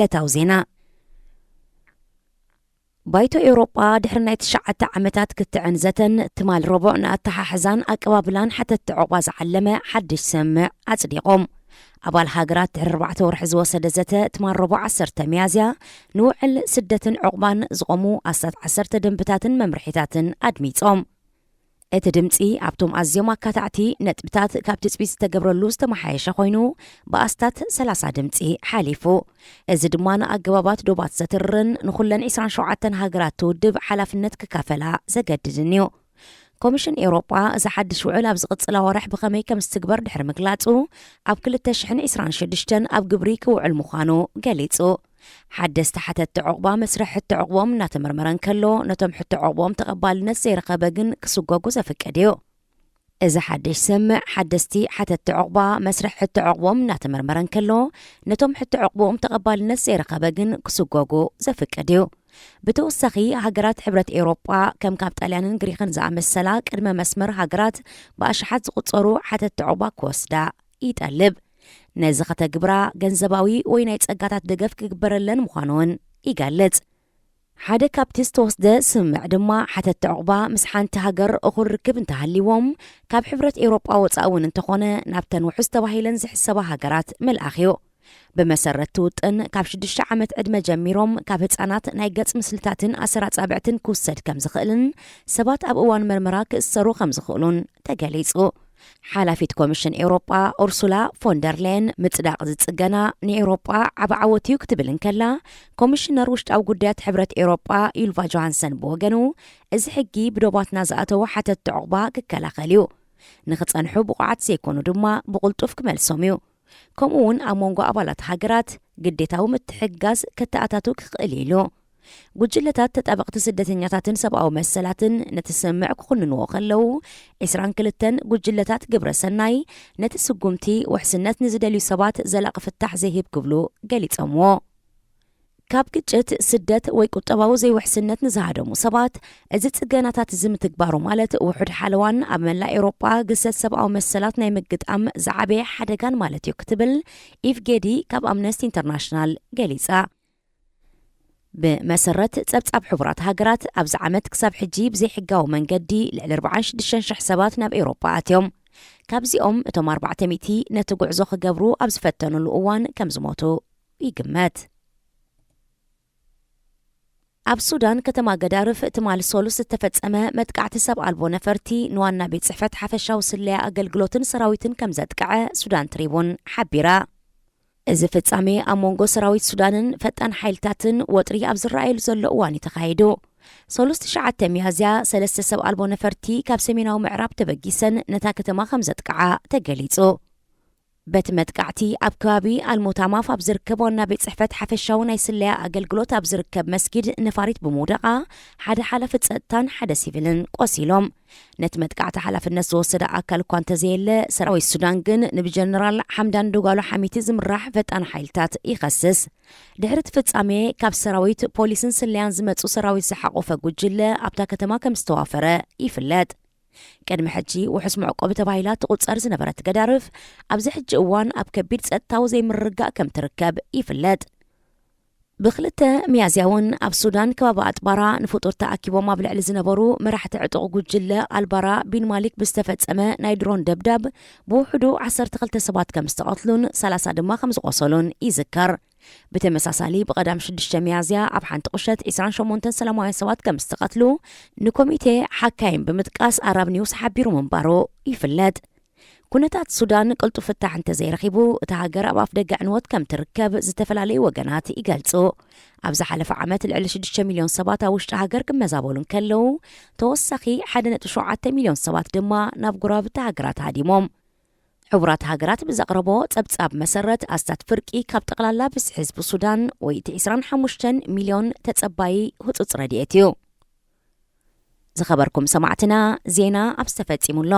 ዕለታዊ ዜና ባይቶ ኤውሮጳ ድሕርናይ 9 ዓመታት ክትዕንዘተን ትማል ረቡዕ ንኣተሓሕዛን ኣቀባብላን ሓተት ዕቑባ ዝዓለመ ሓድሽ ሰምዕ ኣጽዲቖም ኣባል ሃገራት ድሕሪ 4 ወርሒ ዝወሰደ ዘተ ትማል ረቡዕ 10 ሚያዝያ ንውዕል ስደትን ዕቑባን ዝቖሙ 10 ደንብታትን መምርሒታትን ኣድሚጾም እቲ ድምፂ ኣብቶም ኣዝዮም ኣካታዕቲ ነጥብታት ካብቲ ጽቢት ዝተገብረሉ ዝተመሓየሸ ኮይኑ ብኣስታት 30 ድምፂ ሓሊፉ እዚ ድማ ንኣገባባት ዶባት ዘትርን ንኹለን 27 ሃገራት ትውድብ ሓላፍነት ክካፈላ ዘገድድን እዩ ኮሚሽን ኤውሮጳ እዚ ሓድሽ ውዕል ኣብ ዝቕጽላ ወርሕ ብኸመይ ከም ዝትግበር ድሕሪ ምግላጹ ኣብ 2026 ኣብ ግብሪ ክውዕል ምዃኑ ገሊጹ ሓደስቲ ሓተቲ ዕቑባ መስርሕ ሕቲ ዕቑቦም እናተመርመረን ከሎ ነቶም ሕቲ ዕቑቦም ተቐባልነት ዘይረኸበ ግን ክስጓጉ ዘፍቀድ እዩ እዚ ሓድሽ ሰምዕ ሓደስቲ ሓተቲ ዕቑባ መስርሕ ሕቲ ዕቑቦም እናተመርመረን ከሎ ነቶም ሕቲ ዕቑቦም ተቐባልነት ዘይረኸበ ግን ክስጓጉ ዘፍቀድ እዩ ብተወሳኺ ሃገራት ሕብረት ኤውሮጳ ከም ካብ ጣልያንን ግሪክን ዝኣመሰላ ቅድመ መስመር ሃገራት ብኣሽሓት ዝቝጸሩ ሓተቲ ዕቑባ ክወስዳ ይጠልብ ነዚ ኸተግብራ ገንዘባዊ ወይ ናይ ጸጋታት ደገፍ ክግበረለን ምዃኑን ይገልጽ ሓደ ካብቲ ዝተወስደ ስምዕ ድማ ሓተቲ ዕቑባ ምስ ሓንቲ ሃገር እኹል ርክብ እንተሃሊዎም ካብ ሕብረት ኤውሮጳ ወፃኢ እውን እንተኾነ ናብተን ውሑስ ተባሂለን ዝሕሰባ ሃገራት መልኣኽ እዩ ብመሰረት ትውጥን ካብ 6 ዓመት ዕድመ ጀሚሮም ካብ ህፃናት ናይ ገጽ ምስልታትን ኣሰራጻብዕትን ክውሰድ ከም ዝኽእልን ሰባት ኣብ እዋን መርመራ ክእሰሩ ከም ዝኽእሉን ተገሊጹ ሓላፊት ኮሚሽን ኤውሮጳ ኡርሱላ ፎንደርሌን ምጽዳቕ ዝጽገና ንኤውሮጳ ዓብ ዓወት እዩ ክትብል እንከላ ኮሚሽነር ውሽጣዊ ጉዳያት ሕብረት ኤውሮጳ ዩልቫ ጆሃንሰን ብወገኑ እዚ ሕጊ ብዶባትና ዝኣተወ ሓተቲ ዕቑባ ክከላኸል እዩ ንኽጸንሑ ብቑዓት ዘይኮኑ ድማ ብቕልጡፍ ክመልሶም እዩ ከምኡውን ኣብ መንጎ ኣባላት ሃገራት ግዴታዊ ምትሕግጋዝ ከተኣታቱ ክኽእል ኢሉ ጉጅለታት ተጣበቕቲ ስደተኛታትን ሰብኣዊ መሰላትን ነቲ ስምዕ ክኹንንዎ ከለዉ 22 ጉጅለታት ግብረ ሰናይ ነቲ ስጉምቲ ውሕስነት ንዝደልዩ ሰባት ዘላቒ ፍታሕ ዘይሂብ ክብሉ ገሊፆምዎ ካብ ግጭት ስደት ወይ ቁጠባዊ ዘይውሕስነት ንዝሃደሙ ሰባት እዚ ጽገናታት ዝምትግባሩ ማለት ውሑድ ሓለዋን ኣብ መላእ ኤውሮጳ ግሰት ሰብኣዊ መሰላት ናይ ምግጣም ዝዓበየ ሓደጋን ማለት እዩ ክትብል ኢፍ ጌዲ ካብ ኣምነስቲ ኢንተርናሽናል ገሊጻ ብመሰረት ጸብጻብ ሕቡራት ሃገራት ኣብዚ ዓመት ክሳብ ሕጂ ብዘይሕጋዊ መንገዲ ልዕሊ 46,000 ሰባት ናብ ኤውሮጳ ኣትዮም ካብዚኦም እቶም 400 ነቲ ጉዕዞ ክገብሩ ኣብ ዝፈተኑሉ እዋን ከም ዝሞቱ ይግመት ኣብ ሱዳን ከተማ ገዳርፍ ትማል ሶሉስ ዝተፈጸመ መጥቃዕቲ ሰብ ኣልቦ ነፈርቲ ንዋና ቤት ጽሕፈት ሓፈሻዊ ስለያ ኣገልግሎትን ሰራዊትን ከም ዘጥቅዐ ሱዳን ትሪቡን ሓቢራ እዚ ፍጻሜ ኣብ መንጎ ሰራዊት ሱዳንን ፈጣን ሓይልታትን ወጥሪ ኣብ ዝረኣየሉ ዘሎ እዋን ተኻይዱ 3 ሚያዝያ 3 ሰብ ኣልቦ ነፈርቲ ካብ ሰሜናዊ ምዕራብ ተበጊሰን ነታ ከተማ ከም ዘጥቅዓ ተገሊጹ በቲ መጥቃዕቲ ኣብ ከባቢ ኣልሙታማፍ ኣብ ዝርከብ ዋና ቤት ጽሕፈት ሓፈሻዊ ናይ ስለያ ኣገልግሎት ኣብ ዝርከብ መስጊድ ነፋሪት ብምውደቓ ሓደ ሓላፊ ጸጥታን ሓደ ሲቪልን ቆሲሎም ነቲ መጥቃዕቲ ሓላፍነት ዝወሰደ ኣካል እኳ እንተዘየለ ሰራዊት ሱዳን ግን ንብጀነራል ሓምዳን ዶጋሎ ሓሚቲ ዝምራሕ ፈጣን ሓይልታት ይኸስስ ድሕሪ እቲ ፍጻሜ ካብ ሰራዊት ፖሊስን ስለያን ዝመጹ ሰራዊት ዝሓቆፈ ጉጅለ ኣብታ ከተማ ከም ዝተዋፈረ ይፍለጥ ቅድሚ ሕጂ ውሕስ መዕቆቢ ተባሂላ ትቁጸር ዝነበረት ገዳርፍ ኣብዚ ሕጂ እዋን ኣብ ከቢድ ጸጥታዊ ዘይምርጋእ ከም ትርከብ ይፍለጥ ብክልተ ሚያዝያ እውን ኣብ ሱዳን ከባቢ ኣጥባራ ንፍጡር ተኣኪቦም ኣብ ልዕሊ ዝነበሩ መራሕቲ ዕጡቕ ጉጅለ ኣልባራ ቢን ማሊክ ብዝተፈጸመ ናይ ድሮን ደብዳብ ብውሕዱ 12 ሰባት ከም ዝተቐትሉን 30 ድማ ከም ዝቆሰሉን ይዝከር ብተመሳሳሊ ብቐዳም 6 ሚያዝያ ኣብ ሓንቲ ቁሸት 28 ሰላማውያን ሰባት ከም ዝተቐትሉ ንኮሚቴ ሓካይም ብምጥቃስ ኣራብ ኒውስ ሓቢሩ ምንባሩ ይፍለጥ ኩነታት ሱዳን ቅልጡፍ ፍታሕ እንተዘይረኺቡ እቲ ሃገር ኣብ ኣፍ ደገ ዕንወት ከም ትርከብ ዝተፈላለዩ ወገናት ይገልጹ ኣብ ዝሓለፈ ዓመት ልዕሊ 6 ሚልዮን ሰባት ኣብ ውሽጢ ሃገር ክመዛበሉን ከለዉ ተወሳኺ 1.7 ሚልዮን ሰባት ድማ ናብ ጉራብቲ ሃገራት ሃዲሞም ሕቡራት ሃገራት ብዘቕረቦ ጸብጻብ መሰረት ኣስታት ፍርቂ ካብ ጠቕላላ ብዝሒ ህዝቢ ሱዳን ወይ 25 ሚልዮን ተጸባይ ህጹጽ ረድኤት እዩ ዝኸበርኩም ሰማዕትና ዜና ኣብ ዝተፈጺሙሎ